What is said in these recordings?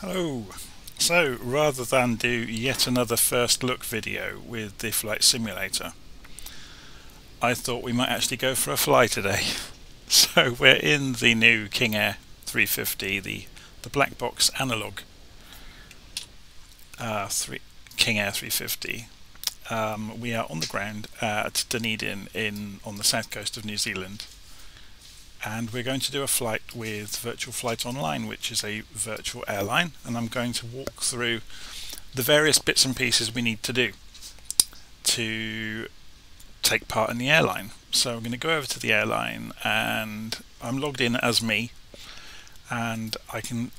Hello. So rather than do yet another first look video with the flight simulator, I thought we might actually go for a fly today. So we're in the new King Air 350, the black box Analogue King Air 350. We are on the ground at Dunedin on the south coast of New Zealand, and we're going to do a flight with VirtualFlight.Online, which is a virtual airline, and I'm going to walk through the various bits and pieces we need to do to take part in the airline. So I'm going to go over to the airline, and I'm logged in as me, and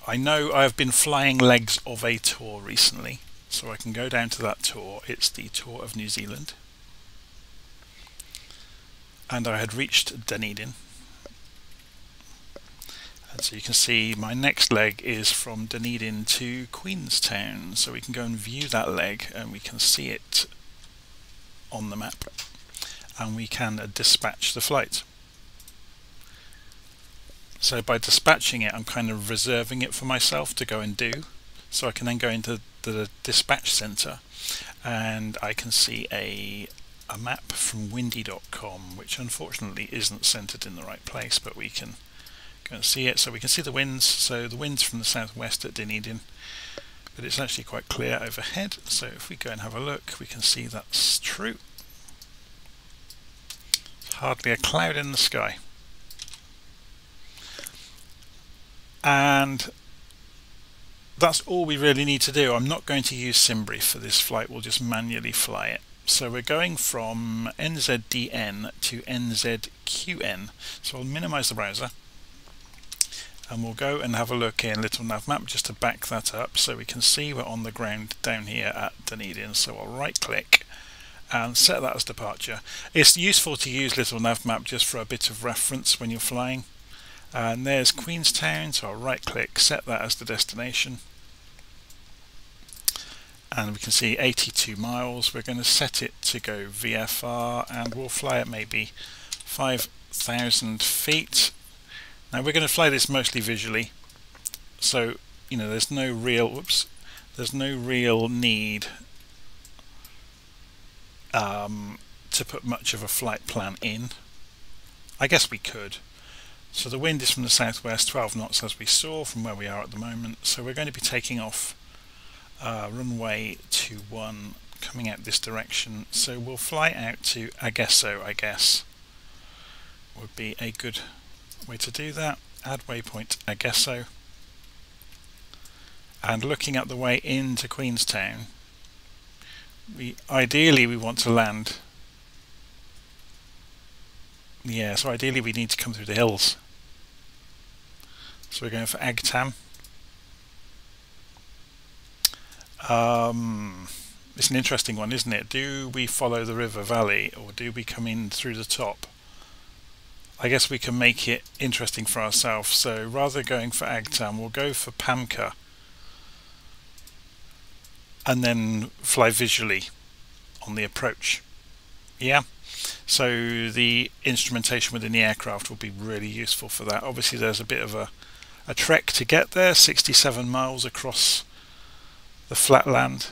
I know I've been flying legs of a tour recently, so I can go down to that tour. It's the tour of New Zealand, and I had reached Dunedin. And so you can see my next leg is from Dunedin to Queenstown, so we can go and view that leg and we can see it on the map, and we can dispatch the flight. So by dispatching it, I'm kind of reserving it for myself to go and do, so I can then go into the dispatch center and I can see a map from windy.com, which unfortunately isn't centered in the right place, but we can go and see it. So we can see the winds. So the winds from the southwest at Dunedin, but it's actually quite clear overhead. So if we go and have a look, we can see that's true. Hardly a cloud in the sky. And that's all we really need to do. I'm not going to use SimBrief for this flight, we'll just manually fly it. So we're going from NZDN to NZQN. So I'll minimize the browser, and we'll go and have a look in Little Nav Map just to back that up so we can see we're on the ground down here at Dunedin. So I'll right click and set that as departure. It's useful to use Little Nav Map just for a bit of reference when you're flying. And there's Queenstown, so I'll right click, set that as the destination, and we can see 82 miles. We're going to set it to go VFR, and we'll fly at maybe 5,000 feet. Now we're going to fly this mostly visually, so you know there's no real need to put much of a flight plan in. I guess we could. So the wind is from the southwest, 12 knots as we saw from where we are at the moment. So we're going to be taking off runway 21, coming out this direction. So we'll fly out to Agesso, I guess, would be a good way to do that. Add waypoint Agesso. And looking at the way into Queenstown, ideally we want to land. Yeah, so ideally we need to come through the hills. So we're going for Agtam. It's an interesting one, isn't it? Do we follow the river valley or do we come in through the top? I guess we can make it interesting for ourselves. So rather than going for Agtam, we'll go for Pamka and then fly visually on the approach. Yeah. So the instrumentation within the aircraft will be really useful for that. Obviously there's a bit of a trek to get there, 67 miles across the flat land,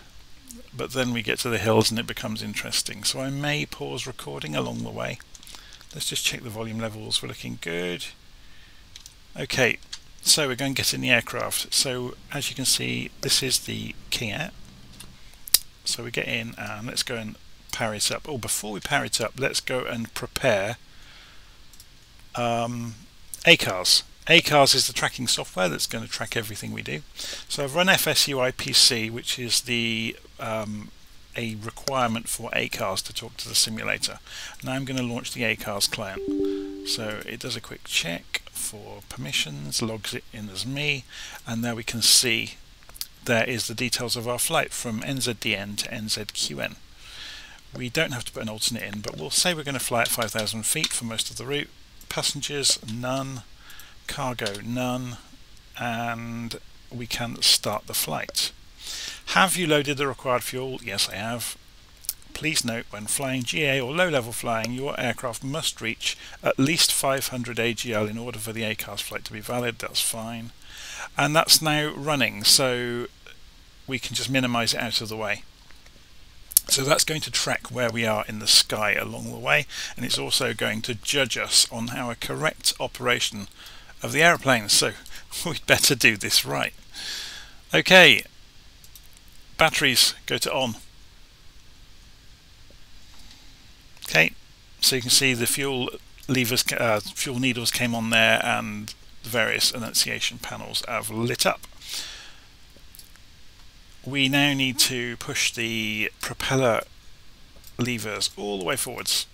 but then we get to the hills and it becomes interesting. So I may pause recording along the way. Let's just check the volume levels. We're looking good. Okay, so we're going to get in the aircraft. So as you can see, this is the King Air. So we get in and let's go and power it up. Oh, before we power it up, let's go and prepare ACARS. ACARS is the tracking software that's going to track everything we do. So I've run FSUI PC, which is the a requirement for ACARS to talk to the simulator. Now I'm going to launch the ACARS client. So it does a quick check for permissions, logs it in as me, and there we can see there is the details of our flight from NZDN to NZQN. We don't have to put an alternate in, but we'll say we're going to fly at 5,000 feet for most of the route. Passengers, none. Cargo, none. And we can start the flight. Have you loaded the required fuel? Yes, I have. Please note, when flying GA or low-level flying, your aircraft must reach at least 500 AGL in order for the ACARS flight to be valid. That's fine. and that's now running, so we can just minimize it out of the way. So that's going to track where we are in the sky along the way, and it's also going to judge us on our correct operation of the aeroplane, so we'd better do this right. Okay, batteries go to on. Okay, so you can see the fuel levers, fuel needles came on there, and the various annunciation panels have lit up. We now need to push the propeller levers all the way forwards,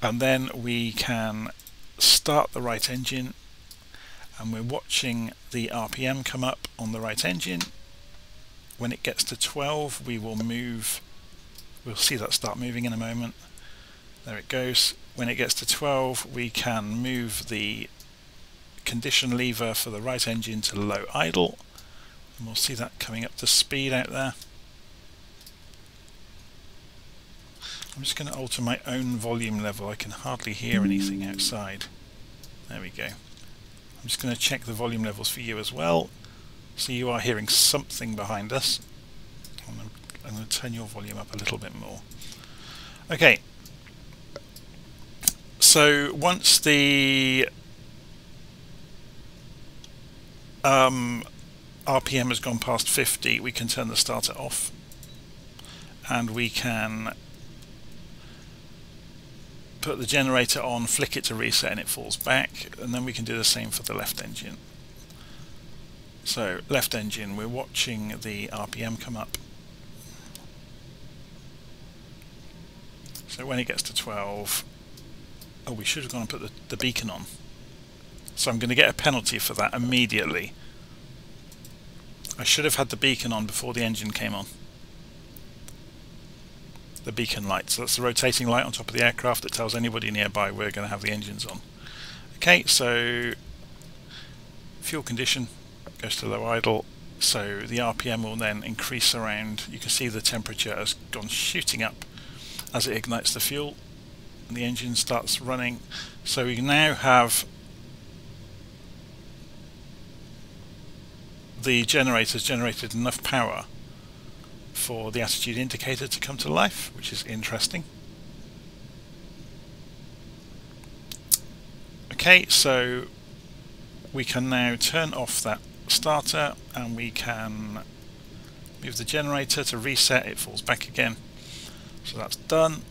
and then we can start the right engine, and we're watching the RPM come up on the right engine. When it gets to 12, we will move. We'll see that start moving in a moment. There it goes. When it gets to 12, we can move the condition lever for the right engine to low idle, and we'll see that coming up to speed out there. I'm just going to alter my own volume level. I can hardly hear anything outside. There we go. I'm just going to check the volume levels for you as well, so you are hearing something behind us. I'm going to turn your volume up a little bit more. Okay, so once the RPM has gone past 50, we can turn the starter off, and we can put the generator on, flick it to reset, and it falls back, and then we can do the same for the left engine. So left engine, we're watching the RPM come up. So when it gets to 12, oh, we should have gone and put the beacon on. So I'm going to get a penalty for that immediately. I should have had the beacon on before the engine came on. The beacon light, so that's the rotating light on top of the aircraft that tells anybody nearby we're going to have the engines on. Okay, so fuel condition goes to low idle, so the RPM will then increase around. You can see the temperature has gone shooting up as it ignites the fuel, and the engine starts running. So we now have the generators generated enough power for the attitude indicator to come to life, which is interesting. Okay, so we can now turn off that starter, and we can move the generator to reset. It falls back again, so that's done.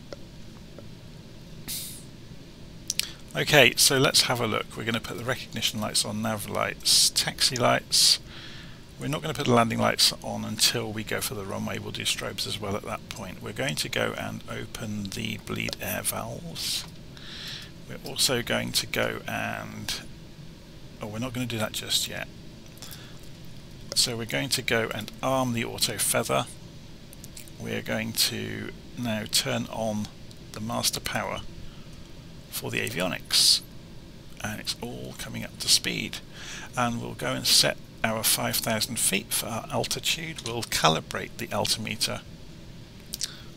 Okay, so let's have a look. We're going to put the recognition lights on, nav lights, taxi lights. We're not going to put the landing lights on until we go for the runway. We'll do strobes as well at that point. We're going to go and open the bleed air valves. We're also going to go and... oh, we're not going to do that just yet. So we're going to go and arm the auto feather. We're going to now turn on the master power for the avionics, and it's all coming up to speed. And we'll go and set our 5,000 feet for our altitude. We'll calibrate the altimeter,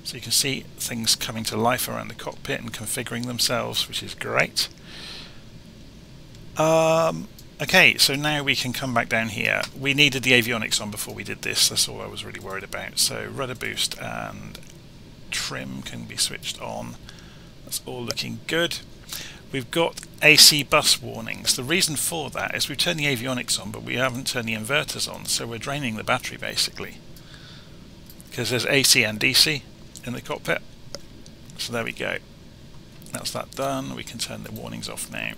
so you can see things coming to life around the cockpit and configuring themselves, which is great. Okay, so now we can come back down here. We needed the avionics on before we did this, that's all I was really worried about. So rudder boost and trim can be switched on. That's all looking good. We've got AC bus warnings. The reason for that is we've turned the avionics on, but we haven't turned the inverters on, so we're draining the battery basically, because there's AC and DC in the cockpit. So there we go. That's that done. We can turn the warnings off now.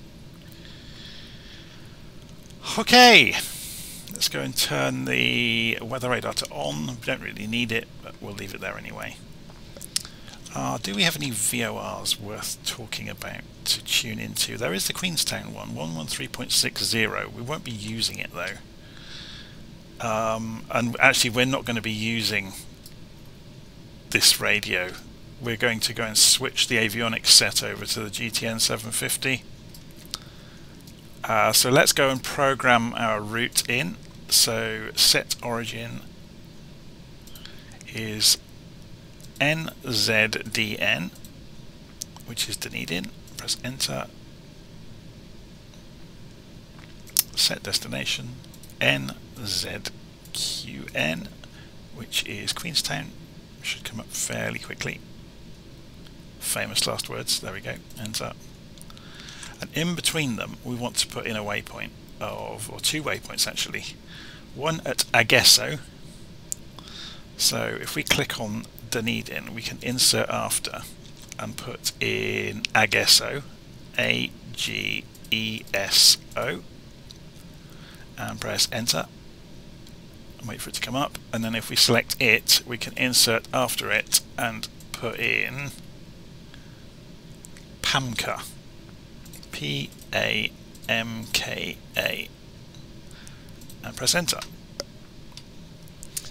Okay, let's go and turn the weather radar to on. We don't really need it, but we'll leave it there anyway. Do we have any VORs worth talking about to tune into? There is the Queenstown one, 113.60. We won't be using it though. And actually we're not going to be using this radio. We're going to go and switch the avionics set over to the GTN 750. So let's go and program our route in. So set origin is NZDN, which is Dunedin. Press enter. set destination NZQN, which is Queenstown. Should come up fairly quickly. Famous last words, there we go, enter. And in between them we want to put in a waypoint of, or two waypoints actually. One at Agesso. So if we click on Dunedin, we can insert after and put in Agesso, A-G-E-S-O, and press enter and wait for it to come up. And then if we select it, we can insert after it and put in Pamka, P-A-M-K-A, and press enter.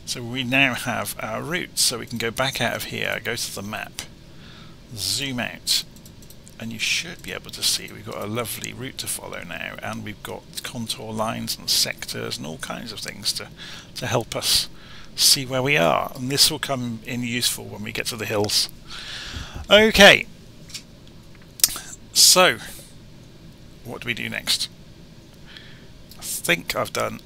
So we now have our route, so we can go back out of here, go to the map, zoom out, and you should be able to see we've got a lovely route to follow now, and we've got contour lines and sectors and all kinds of things to help us see where we are, and this will come in useful when we get to the hills. Okay, so what do we do next? I think I've done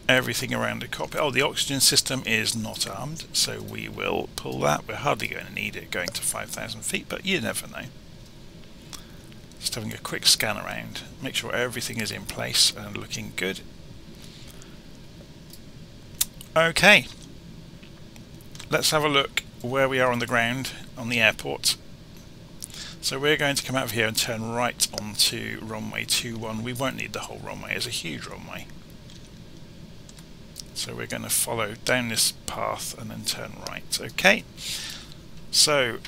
everything around the cockpit. Oh, the oxygen system is not armed, so we will pull that. We're hardly going to need it going to 5,000 feet, but you never know. Just having a quick scan around, make sure everything is in place and looking good. Okay, let's have a look where we are on the ground on the airport. So we're going to come out of here and turn right onto runway 21. We won't need the whole runway, it's a huge runway. So we're going to follow down this path and then turn right. Okay, so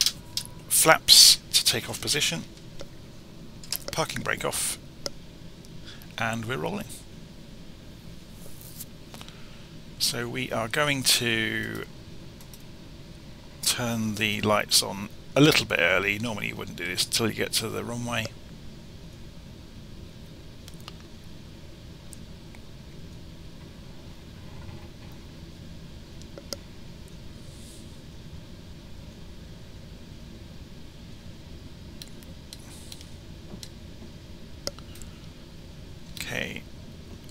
flaps to take off position, parking brake off, and we're rolling. So we are going to turn the lights on a little bit early. Normally you wouldn't do this until you get to the runway. Okay,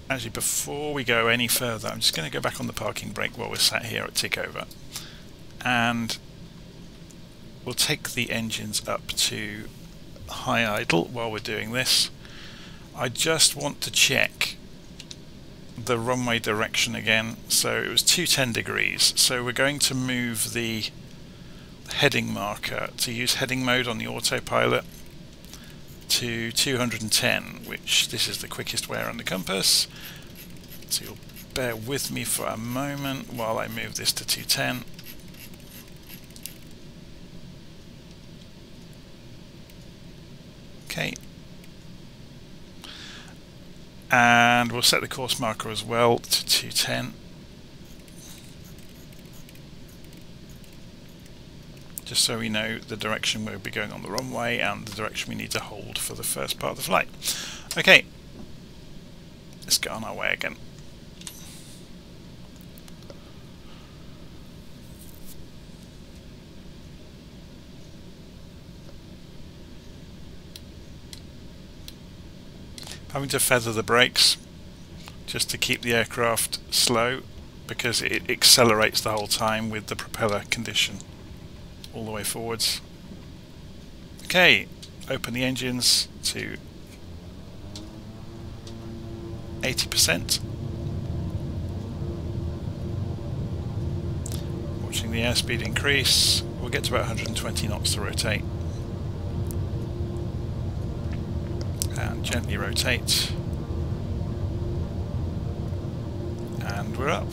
actually before we go any further, I'm just going to go back on the parking brake while we're sat here at tick over, and we'll take the engines up to high idle while we're doing this. I just want to check the runway direction again. So it was 210 degrees, so we're going to move the heading marker to use heading mode on the autopilot to 210, which this is the quickest way around the compass. So you'll bear with me for a moment while I move this to 210. Okay, and we'll set the course marker as well to 210, just so we know the direction we'll be going on the runway and the direction we need to hold for the first part of the flight. Okay, let's get on our way again. Having to feather the brakes just to keep the aircraft slow, because it accelerates the whole time with the propeller condition all the way forwards. Okay, open the engines to 80%. Watching the airspeed increase, we'll get to about 120 knots to rotate. And gently rotate, and we're up,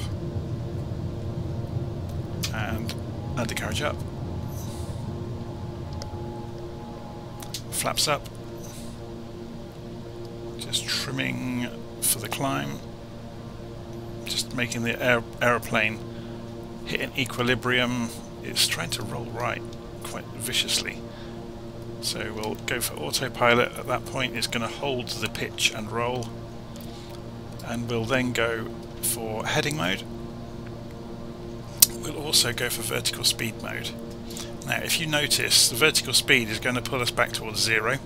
and undercarriage up, flaps up, just trimming for the climb, just making the aeroplane hit an equilibrium. It's trying to roll right quite viciously. So we'll go for autopilot at that point. It's going to hold the pitch and roll, and we'll then go for heading mode. We'll also go for vertical speed mode. Now if you notice, the vertical speed is going to pull us back towards 0.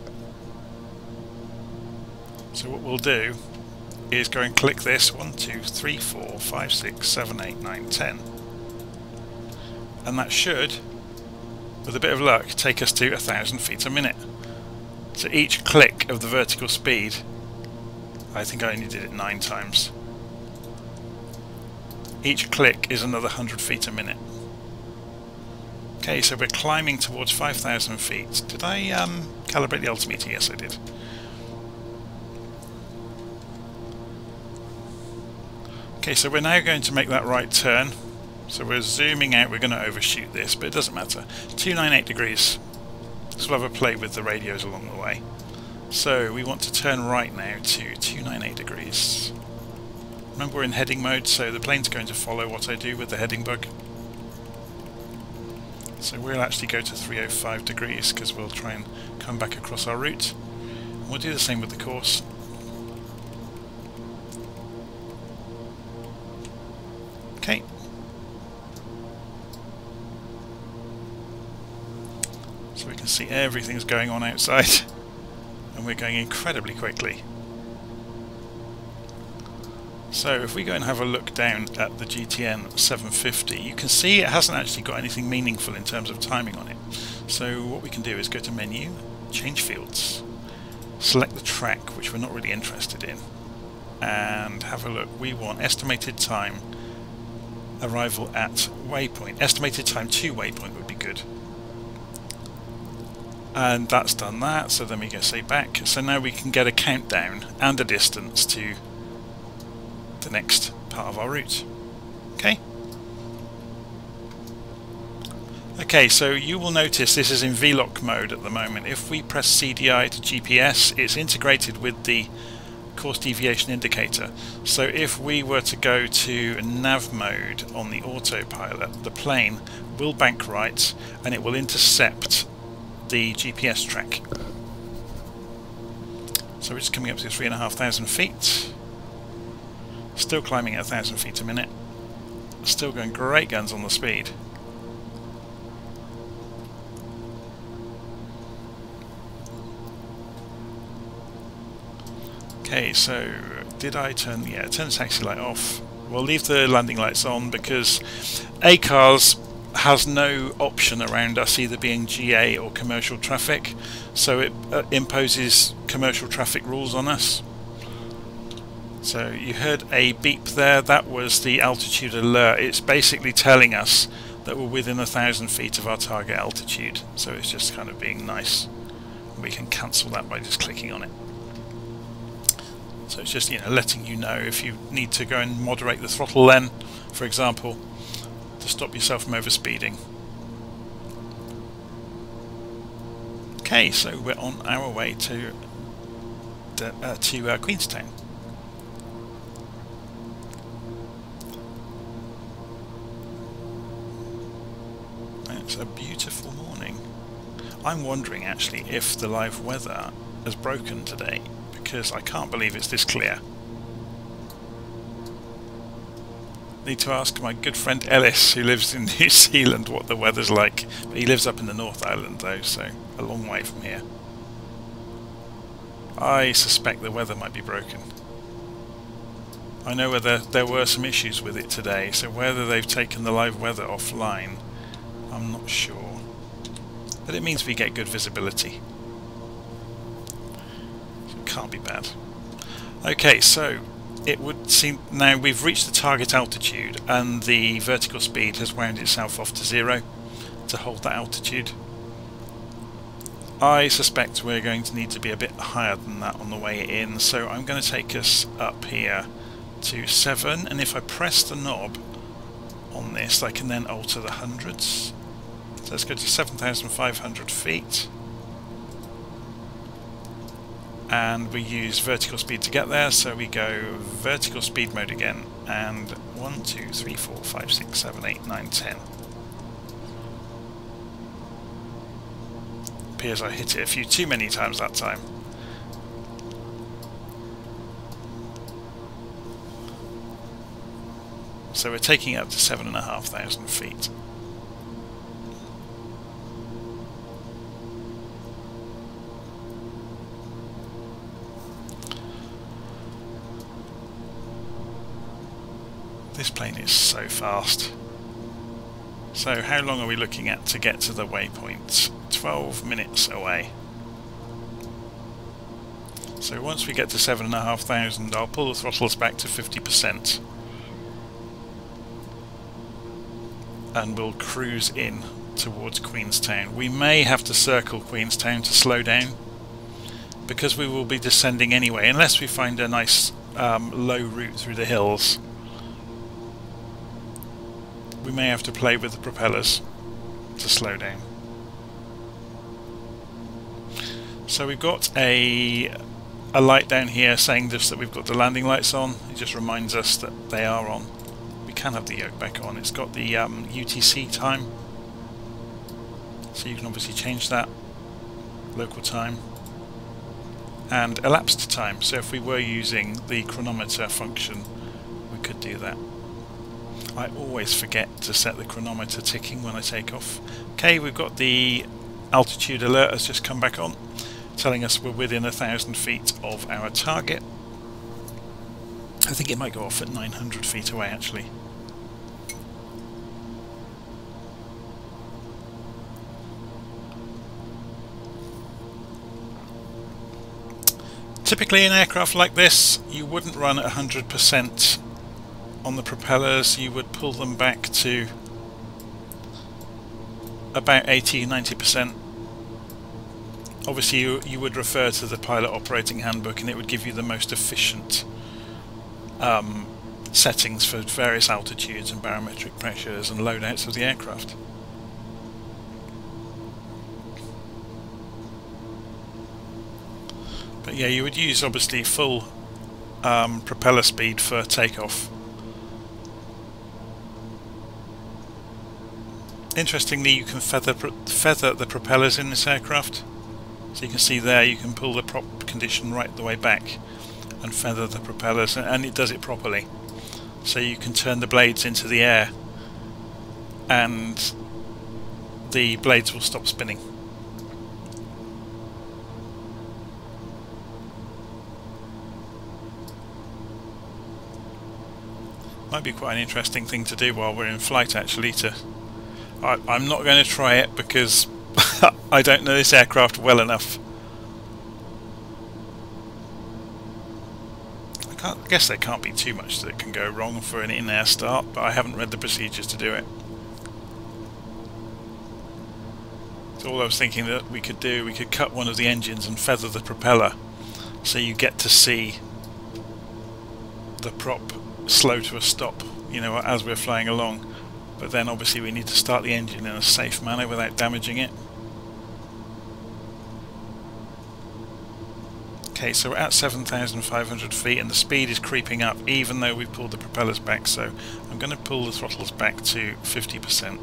So what we'll do is go and click this 1, 2, 3, 4, 5, 6, 7, 8, 9, 10. And that should, with a bit of luck, take us to 1,000 feet a minute. So each click of the vertical speed, I think I only did it 9 times. Each click is another 100 feet a minute. Okay, so we're climbing towards 5,000 feet. Did I calibrate the altimeter? Yes, I did. Okay, so we're now going to make that right turn. So we're zooming out, we're going to overshoot this, but it doesn't matter. 298 degrees. So we'll have a play with the radios along the way. So we want to turn right now to 298 degrees. Remember, we're in heading mode, so the plane's going to follow what I do with the heading bug. So we'll actually go to 305 degrees because we'll try and come back across our route. And we'll do the same with the course. Okay. So we can see everything's going on outside, and we're going incredibly quickly. So if we go and have a look down at the GTN 750, you can see it hasn't actually got anything meaningful in terms of timing on it. So what we can do is go to Menu, Change Fields, select the track, which we're not really interested in, and have a look. We want estimated time arrival at waypoint. Estimated time to waypoint would be good. And that's done that, so then we go say back. So now we can get a countdown and a distance to the next part of our route. Okay? Okay, so you will notice this is in VLOC mode at the moment. If we press CDI to GPS, it's integrated with the course deviation indicator. So if we were to go to nav mode on the autopilot, the plane will bank right and it will intercept the GPS track. So we're just coming up to 3,500 feet. Still climbing at 1,000 feet a minute. Still going great guns on the speed. Okay, so did I turn... yeah, turn the taxi light off. We'll leave the landing lights on because ACARS has no option around us either being GA or commercial traffic, so it imposes commercial traffic rules on us. So you heard a beep there, that was the altitude alert. It's basically telling us that we're within 1,000 feet of our target altitude, so it's just kind of being nice. We can cancel that by just clicking on it. So it's just, you know, letting you know if you need to go and moderate the throttle then, for example, to stop yourself from overspeeding. Okay, so we're on our way to Queenstown. It's a beautiful morning. I'm wondering actually if the live weather has broken today, because I can't believe it's this clear. Need to ask my good friend Ellis, who lives in New Zealand, what the weather's like. But he lives up in the North Island though, so a long way from here. I suspect the weather might be broken. I know whether there were some issues with it today, so whether they've taken the live weather offline, I'm not sure. But it means we get good visibility. So it can't be bad. Okay, so it would seem now we've reached the target altitude and the vertical speed has wound itself off to 0 to hold that altitude. I suspect we're going to need to be a bit higher than that on the way in, so I'm going to take us up here to 7, and if I press the knob on this I can then alter the hundreds. So let's go to 7,500 feet. And we use vertical speed to get there, so we go vertical speed mode again, and 1, 2, 3, 4, 5, 6, 7, 8, 9, 10. Appears I hit it a few too many times that time. So we're taking it up to 7,500 feet. This plane is so fast. So how long are we looking at to get to the waypoint? 12 minutes away. So once we get to 7,500, I'll pull the throttles back to 50%. And we'll cruise in towards Queenstown. We may have to circle Queenstown to slow down, because we will be descending anyway, unless we find a nice low route through the hills. We may have to play with the propellers to slow down. So we've got a light down here saying just that we've got the landing lights on. It just reminds us that they are on. We can have the yoke back on. It's got the UTC time, so you can obviously change that, local time, and elapsed time. So if we were using the chronometer function, we could do that. I always forget to set the chronometer ticking when I take off. Okay, we've got the altitude alert has just come back on, telling us we're within 1,000 feet of our target. I think it might go off at 900 feet away actually. Typically in aircraft like this, you wouldn't run at 100% on the propellers. You would pull them back to about 80-90%. Obviously you would refer to the pilot operating handbook, and it would give you the most efficient settings for various altitudes and barometric pressures and loadouts of the aircraft. But yeah, you would use obviously full propeller speed for takeoff. Interestingly, you can feather the propellers in this aircraft. So you can see there, you can pull the prop condition right the way back and feather the propellers, and it does it properly. So you can turn the blades into the air and the blades will stop spinning. Might be quite an interesting thing to do while we're in flight actually. I'm not going to try it because I don't know this aircraft well enough. I guess there can't be too much that can go wrong for an in-air start, but I haven't read the procedures to do it. So all I was thinking that we could do, we could cut one of the engines and feather the propeller, so you get to see the prop slow to a stop, you know, as we're flying along. But then obviously we need to start the engine in a safe manner without damaging it. Okay, so we're at 7,500 feet and the speed is creeping up even though we've pulled the propellers back, so I'm going to pull the throttles back to 50%.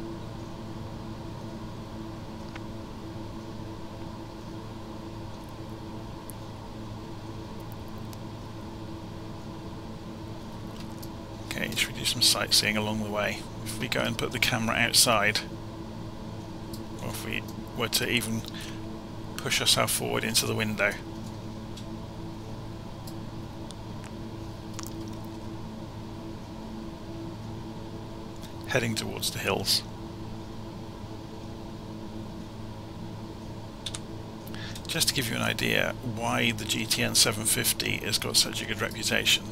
Okay, should we do some sightseeing along the way? If we go and put the camera outside, or if we were to even push ourselves forward into the window. Heading towards the hills. Just to give you an idea why the GTN 750 has got such a good reputation.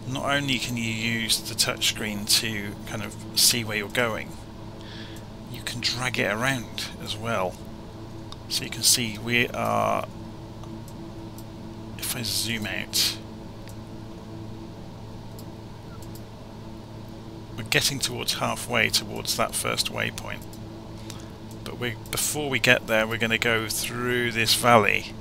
Not only can you use the touchscreen to kind of see where you're going, you can drag it around as well. So you can see we are, if I zoom out, we're getting towards halfway towards that first waypoint. But before we get there, we're going to go through this valley.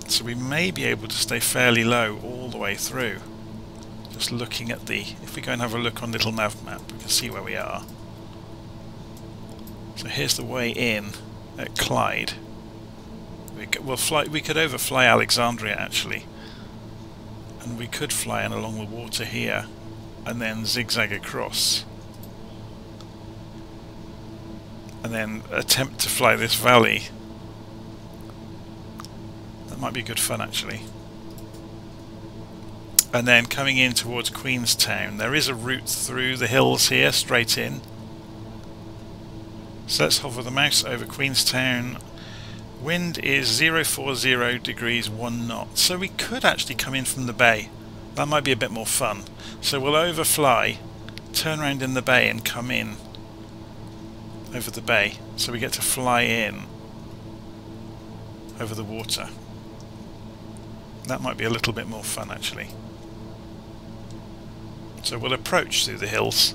So we may be able to stay fairly low all the way through. Just looking at the, if we go and have a look on little nav map, we can see where we are. So here's the way in at Clyde. We could overfly Alexandria actually, and we could fly in along the water here and then zigzag across and then attempt to fly this valley. That might be good fun actually. and then coming in towards Queenstown. There is a route through the hills here, straight in. So let's hover the mouse over Queenstown. Wind is 040 degrees 1 knot. So we could actually come in from the bay. That might be a bit more fun. So we'll overfly, turn around in the bay and come in over the bay. So we get to fly in over the water. That might be a little bit more fun actually. So we'll approach through the hills.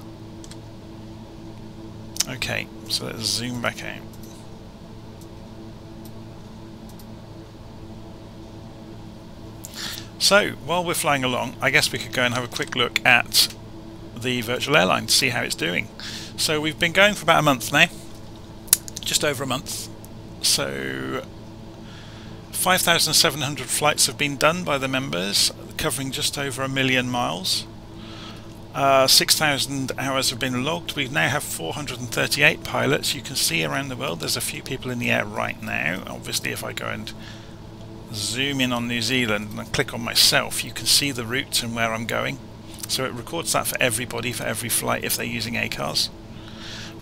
Okay, so let's zoom back out. So while we're flying along, I guess we could go and have a quick look at the Virtual Airline to see how it's doing. So we've been going for about a month now, just over a month. So 5,700 flights have been done by the members, covering just over 1 million miles. 6,000 hours have been logged. We now have 438 pilots. You can see around the world there's a few people in the air right now. Obviously if I go and zoom in on New Zealand and click on myself, you can see the route and where I'm going. So it records that for everybody, for every flight, if they're using ACARS.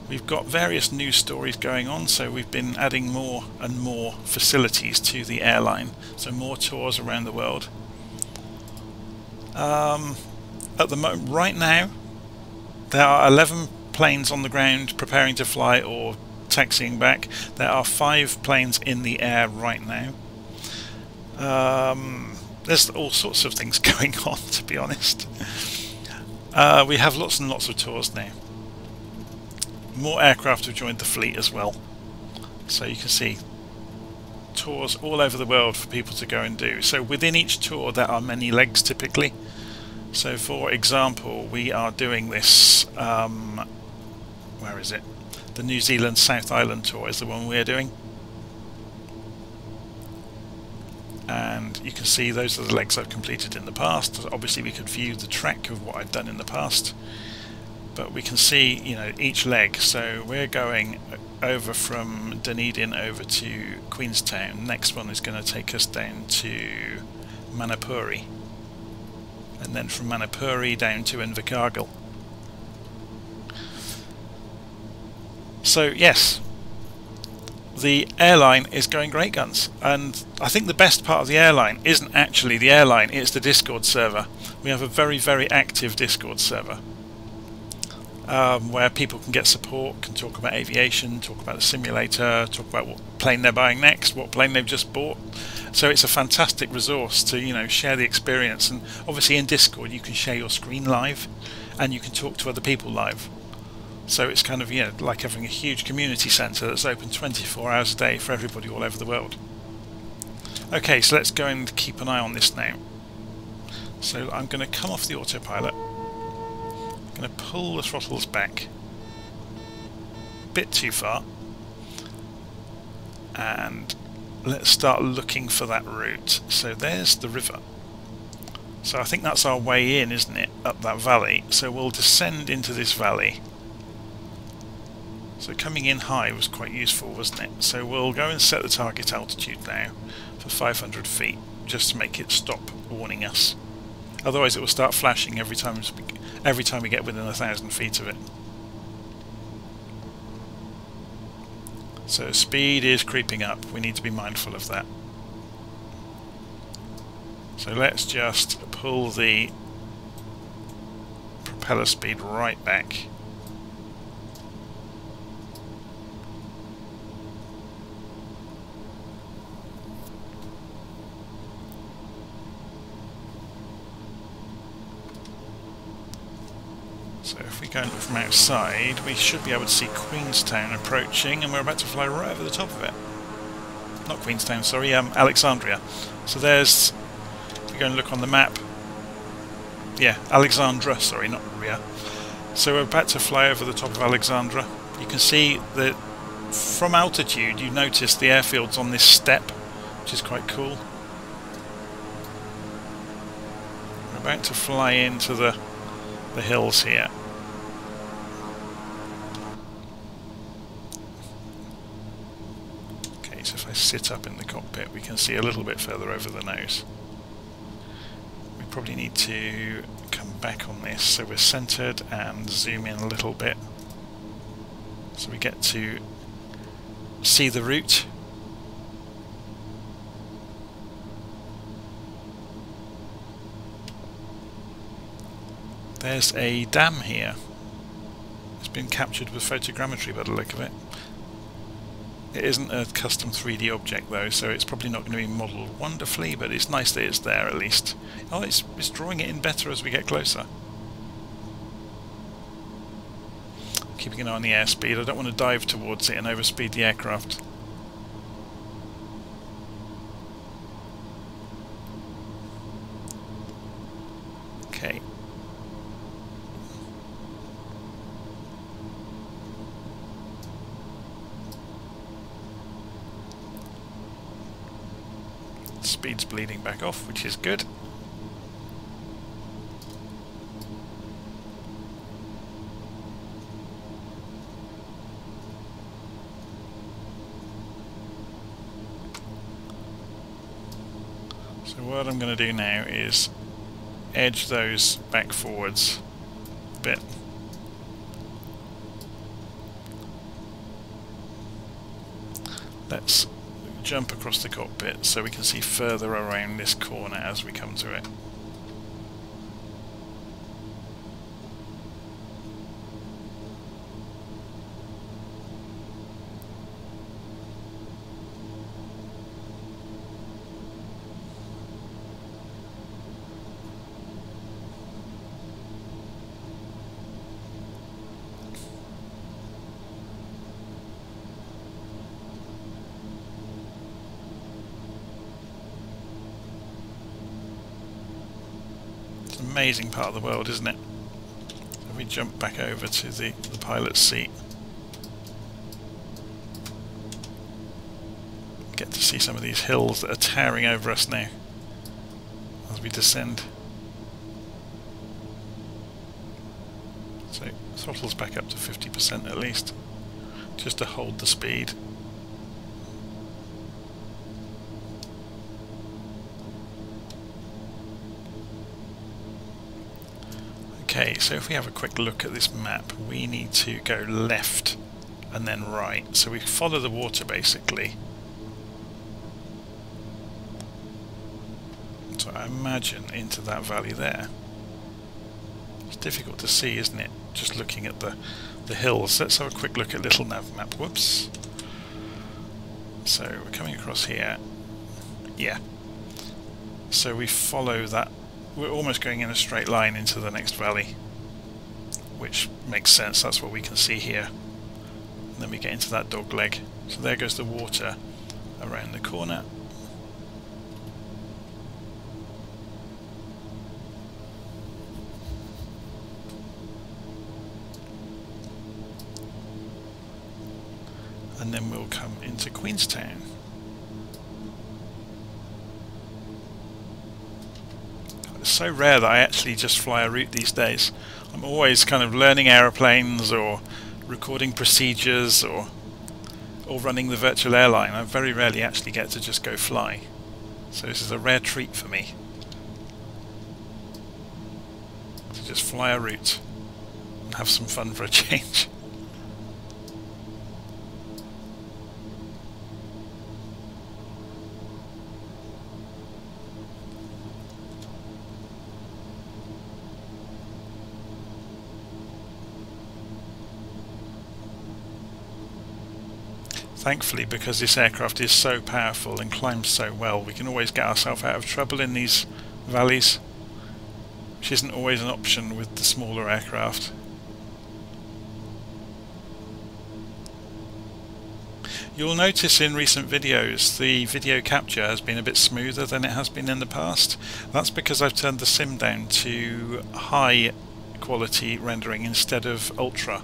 We've got various news stories going on, so we've been adding more and more facilities to the airline, so more tours around the world. At the moment, right now, there are 11 planes on the ground preparing to fly or taxiing back. There are 5 planes in the air right now. There's all sorts of things going on, to be honest. We have lots and lots of tours now. More aircraft have joined the fleet as well. So you can see tours all over the world for people to go and do. So within each tour there are many legs typically. So for example, we are doing this, where is it? The New Zealand South Island tour is the one we're doing. And you can see those are the legs I've completed in the past. Obviously we could view the track of what I've done in the past, but we can see, you know, each leg. So we're going over from Dunedin over to Queenstown. Next one is going to take us down to Manapuri, and then from Manapuri down to Invercargill. So yes, the airline is going great guns, and I think the best part of the airline isn't actually the airline, it's the Discord server. We have a very, very active Discord server where people can get support, can talk about aviation, talk about the simulator, talk about what plane they're buying next, what plane they've just bought. So it's a fantastic resource to, you know, share the experience. And obviously in Discord you can share your screen live and you can talk to other people live. So it's kind of, you know, like having a huge community centre that's open 24 hours a day for everybody all over the world. Okay, so let's go and keep an eye on this now. So I'm going to come off the autopilot. I'm going to pull the throttles back a bit too far. And let's start looking for that route. So there's the river. So I think that's our way in, isn't it? Up that valley. So we'll descend into this valley. So coming in high was quite useful, wasn't it? So we'll go and set the target altitude now for 500 feet, just to make it stop warning us. Otherwise it will start flashing every time we get within 1,000 feet of it. So speed is creeping up, we need to be mindful of that. So let's just pull the propeller speed right back. So if we go and look from outside, we should be able to see Queenstown approaching, and we're about to fly right over the top of it. Not Queenstown, sorry, Alexandria. So there's, if we go and look on the map, yeah, Alexandra, sorry, not Ria. So we're about to fly over the top of Alexandra. You can see that from altitude you notice the airfield's on this step, which is quite cool. We're about to fly into the hills here. Okay, so if I sit up in the cockpit we can see a little bit further over the nose. We probably need to come back on this so we're centered and zoom in a little bit so we get to see the route. There's a dam here. It's been captured with photogrammetry by the look of it. It isn't a custom 3D object though, so it's probably not going to be modelled wonderfully, but it's nice that it's there at least. Oh, it's drawing it in better as we get closer. Keeping an eye on the airspeed. I don't want to dive towards it and overspeed the aircraft. Okay. Speed's bleeding back off, which is good. So what I'm going to do now is edge those back forwards a bit. Let's jump across the cockpit so we can see further around this corner as we come to it. Amazing part of the world, isn't it? If we jump back over to the pilot's seat, get to see some of these hills that are towering over us now as we descend. So throttle's back up to 50% at least, just to hold the speed. Okay, so if we have a quick look at this map, we need to go left and then right. So we follow the water basically. So I imagine into that valley there. It's difficult to see, isn't it? Just looking at the hills. Let's have a quick look at little nav map. Whoops. So we're coming across here. Yeah. So we follow that. We're almost going in a straight line into the next valley, which makes sense. That's what we can see here. And then we get into that dog leg. So there goes the water around the corner. And then we'll come into Queenstown. It's so rare that I actually just fly a route these days. I'm always kind of learning aeroplanes or recording procedures or running the virtual airline. I very rarely actually get to just go fly. So this is a rare treat for me. To just fly a route and have some fun for a change. Thankfully, because this aircraft is so powerful and climbs so well, we can always get ourselves out of trouble in these valleys, which isn't always an option with the smaller aircraft. You'll notice in recent videos the video capture has been a bit smoother than it has been in the past. That's because I've turned the sim down to high quality rendering instead of ultra.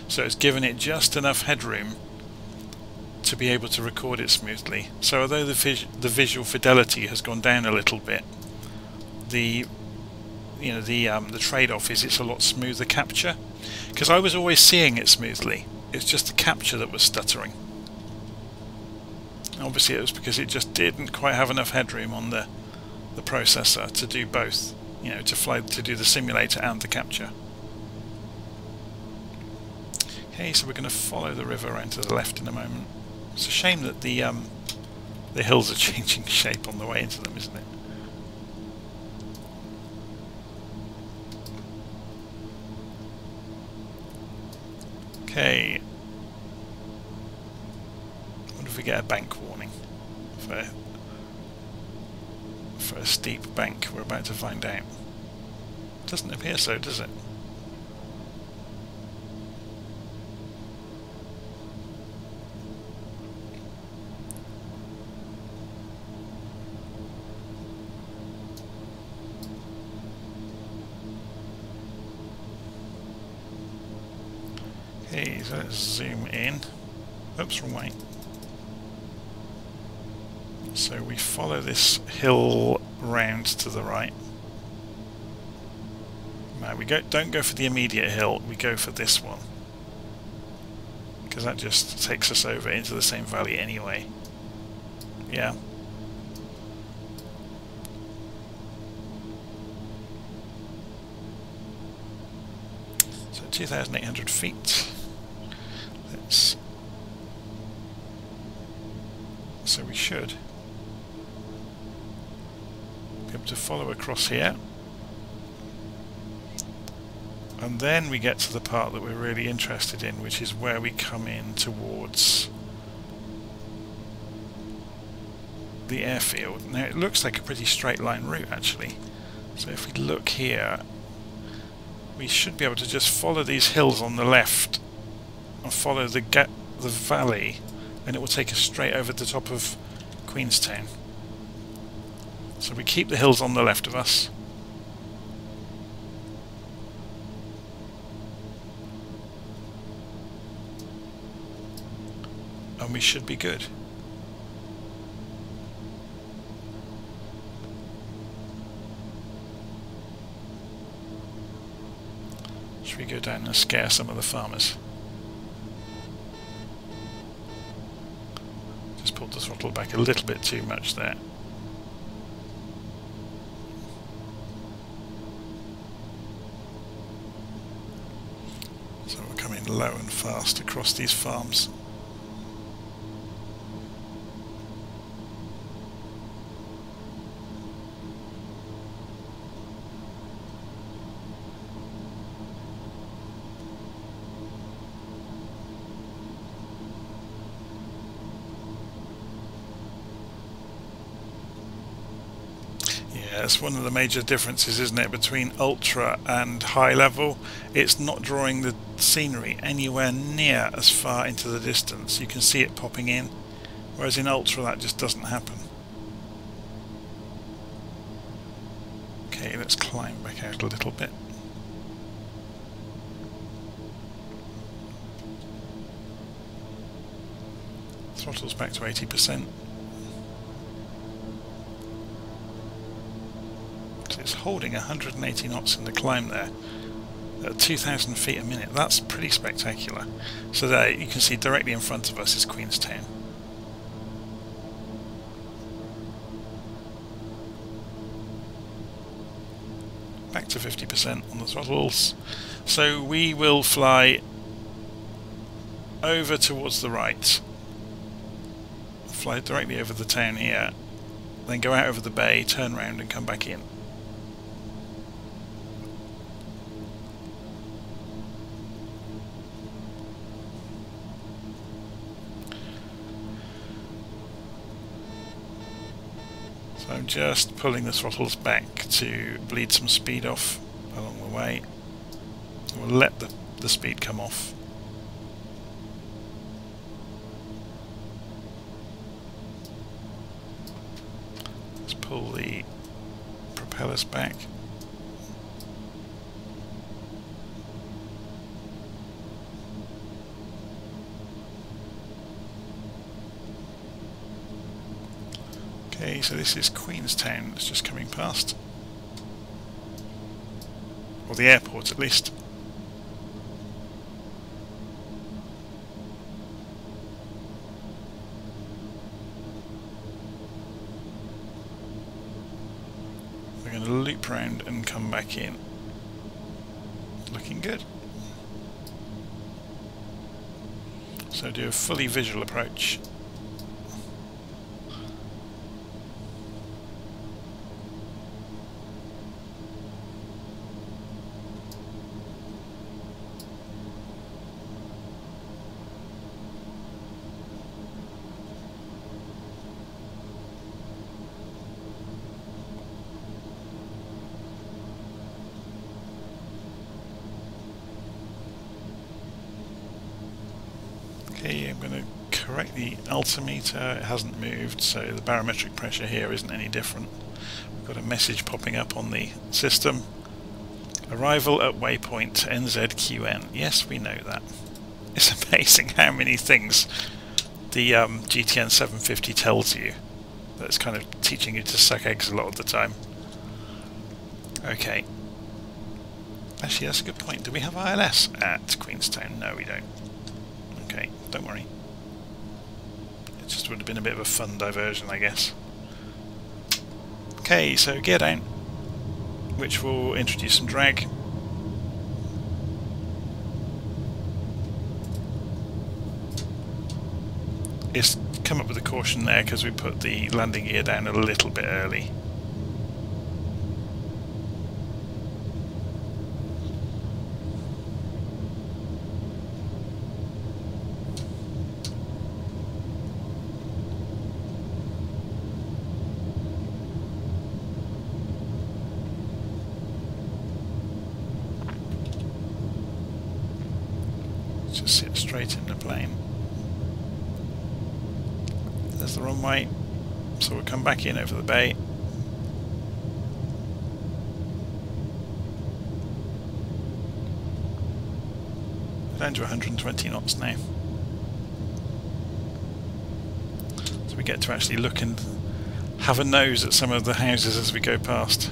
So it's given it just enough headroom to be able to record it smoothly. So although the visual fidelity has gone down a little bit, the trade-off is it's a lot smoother capture, because I was always seeing it smoothly. It's just the capture that was stuttering. Obviously it was because it just didn't quite have enough headroom on the processor to do both. you know, to fly, to do the simulator and the capture. Okay, so we're going to follow the river around to the left in a moment. It's a shame that the hills are changing shape on the way into them, isn't it? Okay. What if we get a bank warning for a steep bank? We're about to find out. Doesn't appear so, does it? Okay, so let's zoom in. Oops, wrong way. So we follow this hill round to the right. Now we don't go for the immediate hill, we go for this one, because that just takes us over into the same valley anyway. Yeah. So 2,800 feet. So we should be able to follow across here, and then we get to the part that we're really interested in, which is where we come in towards the airfield. Now it looks like a pretty straight line route actually, so if we look here we should be able to just follow these hills on the left and follow the valley, and it will take us straight over the top of Queenstown. So we keep the hills on the left of us. And we should be good. Should we go down and scare some of the farmers? Just pulled the throttle back a little bit too much there. So we're coming low and fast across these farms. That's one of the major differences, isn't it, between ultra and high level. It's not drawing the scenery anywhere near as far into the distance. You can see it popping in, whereas in ultra that just doesn't happen. Okay, let's climb back out a little bit. Throttle's back to 80%. It's holding 180 knots in the climb there at 2,000 feet a minute. That's pretty spectacular. So there you can see directly in front of us is Queenstown. Back to 50% on the throttles. So we will fly over towards the right, fly directly over the town here, then go out over the bay, turn around and come back in. So I'm just pulling the throttles back to bleed some speed off along the way. We'll let the speed come off. Let's pull the propellers back. Okay, so this is Queenstown that's just coming past. Or the airport at least. We're going to loop round and come back in. Looking good. So do a fully visual approach. Okay, I'm going to correct the altimeter. It hasn't moved, so the barometric pressure here isn't any different. We've got a message popping up on the system. Arrival at waypoint NZQN. Yes, we know that. It's amazing how many things the GTN 750 tells you. That's kind of teaching you to suck eggs a lot of the time. Okay. Actually, that's a good point. Do we have ILS at Queenstown? No, we don't. Okay, don't worry. It just would have been a bit of a fun diversion, I guess. Okay, so gear down, which will introduce some drag. It's come up with a caution there because we put the landing gear down a little bit early. Just sit straight in the plane. There's the runway, so we'll come back in over the bay. Down to 120 knots now. So we get to actually look and have a nose at some of the houses as we go past.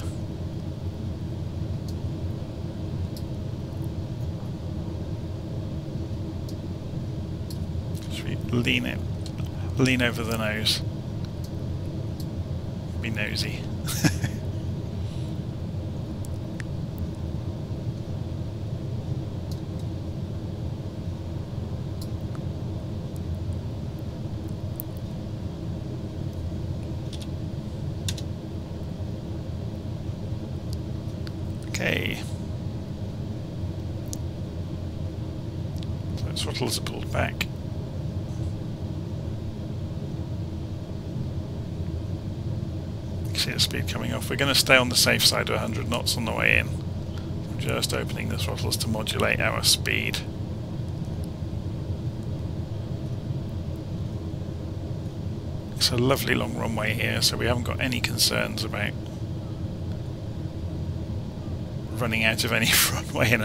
Lean over the nose. Be nosy. Okay. So throttles are pulled back. See the speed coming off. We're going to stay on the safe side of 100 knots on the way in. I'm just opening the throttles to modulate our speed. It's a lovely long runway here, so we haven't got any concerns about running out of any runway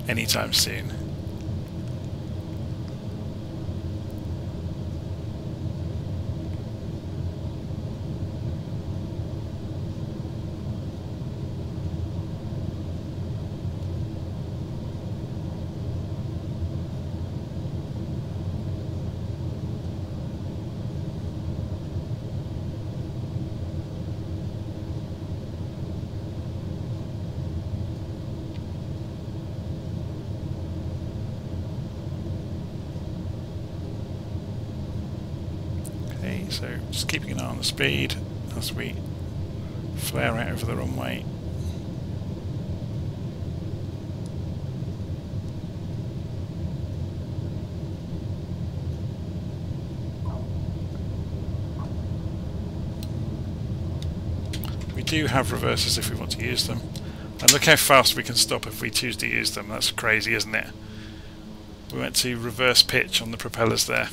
anytime soon. So just keeping an eye on the speed as we flare out over the runway. We do have reversers if we want to use them. And look how fast we can stop if we choose to use them. That's crazy, isn't it? We went to reverse pitch on the propellers there.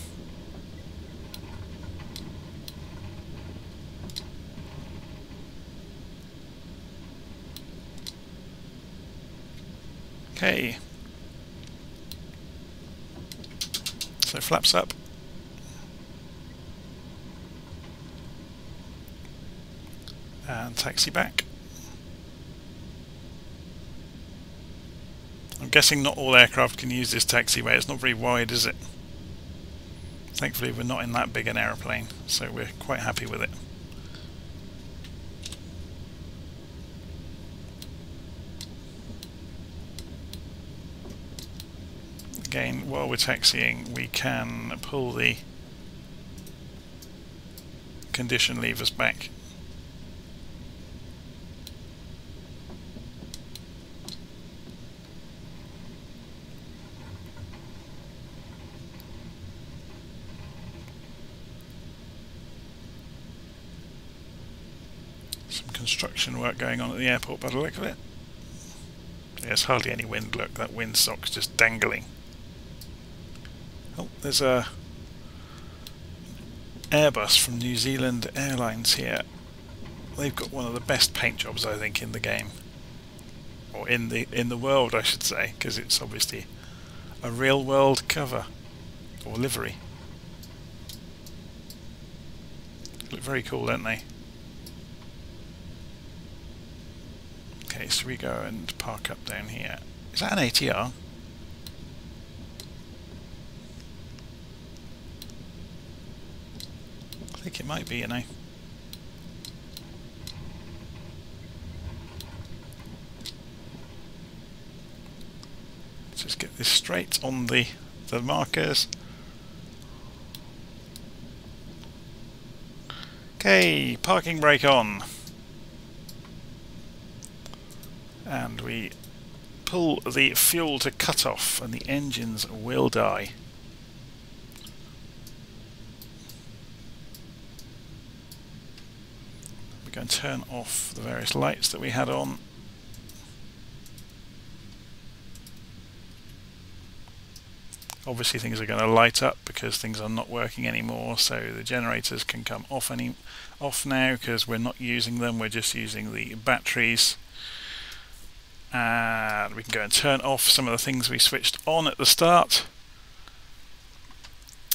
Okay, so flaps up, and taxi back. I'm guessing not all aircraft can use this taxiway. It's not very wide, is it? Thankfully we're not in that big an aeroplane, so we're quite happy with it. Again, while we're taxiing, we can pull the condition levers back. Some construction work going on at the airport by the look of it. There's hardly any wind, look, that windsock's just dangling. Oh, there's a Airbus from New Zealand Airlines here. They've got one of the best paint jobs, I think, in the game, or in the world, I should say, because it's obviously a real world cover or livery. Look very cool, don't they? Okay, so we go and park up down here. Is that an ATR? I think it might be, you know. Let's just get this straight on the markers. Okay, parking brake on. And we pull the fuel to cut off and the engines will die. We're going to turn off the various lights that we had on. Obviously things are going to light up because things are not working anymore, so the generators can come off now because we're not using them, we're just using the batteries. And we can go and turn off some of the things we switched on at the start.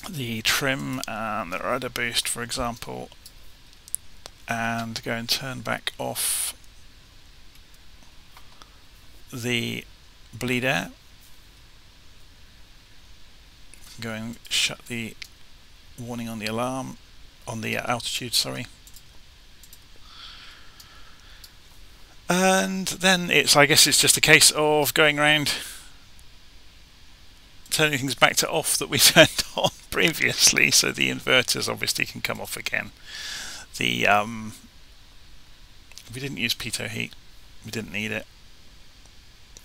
The trim and the rudder boost, for example. And go and turn back off the bleed air. Go and shut the warning on the alarm, on the altitude, sorry. And then I guess it's just a case of going around turning things back to off that we turned on previously, so the inverters obviously can come off again. We didn't use pitot heat, we didn't need it.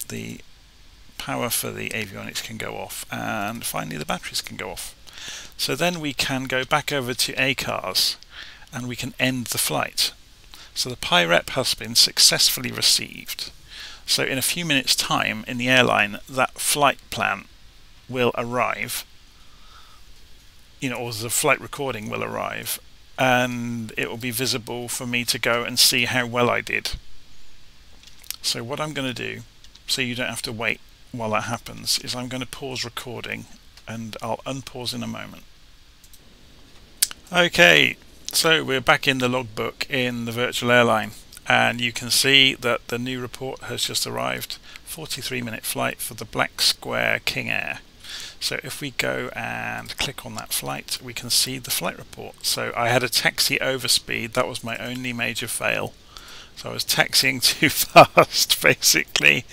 The power for the avionics can go off, and finally the batteries can go off. So then we can go back over to ACARS and we can end the flight. So the PIREP has been successfully received. So in a few minutes time in the airline, that flight plan will arrive, or the flight recording will arrive, and it will be visible for me to go and see how well I did. So what I'm going to do, so you don't have to wait while that happens, is I'm going to pause recording and I'll unpause in a moment. Okay, so we're back in the logbook in the Virtual Airline, and you can see that the new report has just arrived. 43-minute flight for the Black Square King Air. So if we go and click on that flight, we can see the flight report. So I had a taxi overspeed, that was my only major fail. So I was taxiing too fast, basically.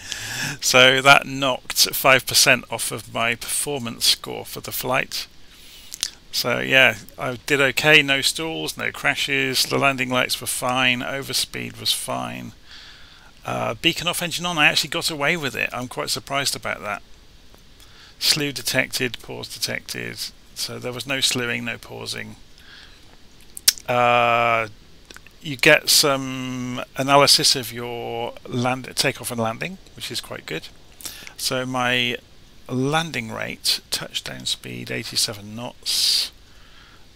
So that knocked 5% off of my performance score for the flight. So yeah, I did okay, no stalls, no crashes, the landing lights were fine, overspeed was fine. Beacon off, engine on, I actually got away with it. I'm quite surprised about that. Slew detected, pause detected, so there was no slewing, no pausing. You get some analysis of your takeoff and landing, which is quite good. So my landing rate, touchdown speed 87 knots.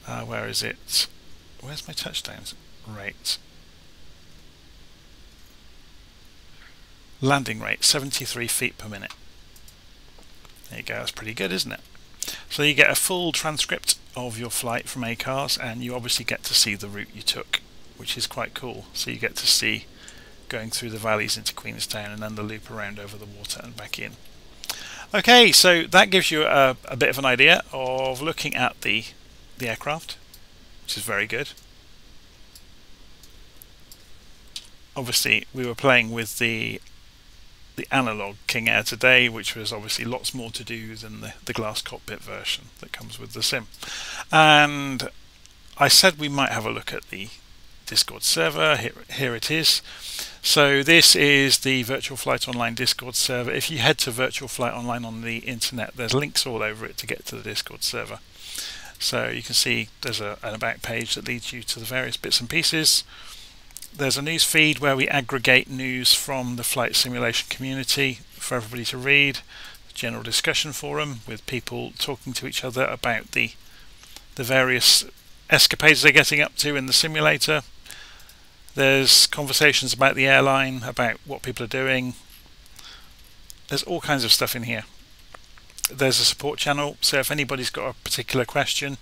Where is it? Where's my touchdown rate? Landing rate 73 feet per minute. There you go, that's pretty good, isn't it? So you get a full transcript of your flight from ACARS, and you obviously get to see the route you took, which is quite cool. So you get to see going through the valleys into Queenstown and then the loop around over the water and back in. Okay, so that gives you a bit of an idea of looking at the aircraft, which is very good. Obviously we were playing with the the Analogue King Air today, which was obviously lots more to do than the glass cockpit version that comes with the sim. And I said we might have a look at the Discord server. Here it is. So this is the VirtualFlight.Online Discord server. If you head to VirtualFlight.Online on the internet, there's links all over it to get to the Discord server. So you can see there's an about page that leads you to the various bits and pieces. There's a news feed where we aggregate news from the flight simulation community for everybody to read. A general discussion forum with people talking to each other about the various escapades they're getting up to in the simulator. There's conversations about the airline, about what people are doing. There's all kinds of stuff in here. There's a support channel, so if anybody's got a particular question,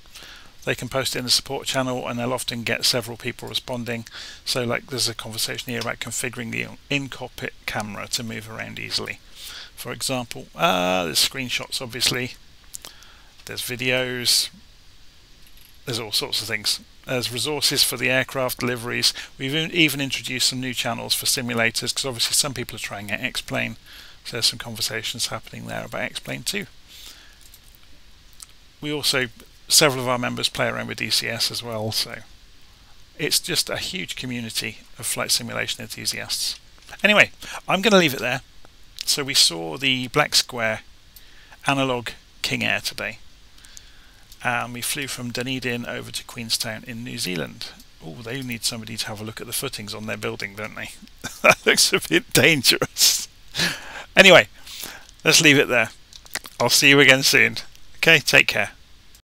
they can post it in the support channel and they'll often get several people responding. So like there's a conversation here about configuring the in-cockpit camera to move around easily. For example, there's screenshots obviously, there's videos, there's all sorts of things. There's resources for the aircraft deliveries. We've even introduced some new channels for simulators because obviously some people are trying out X-Plane. So there's some conversations happening there about X-Plane too. We also, several of our members play around with DCS as well, so it's just a huge community of flight simulation enthusiasts. Anyway, I'm going to leave it there. So we saw the Black Square Analogue King Air today. And we flew from Dunedin over to Queenstown in New Zealand. Oh, they need somebody to have a look at the footings on their building, don't they? That looks a bit dangerous. Anyway, let's leave it there. I'll see you again soon. Okay, take care.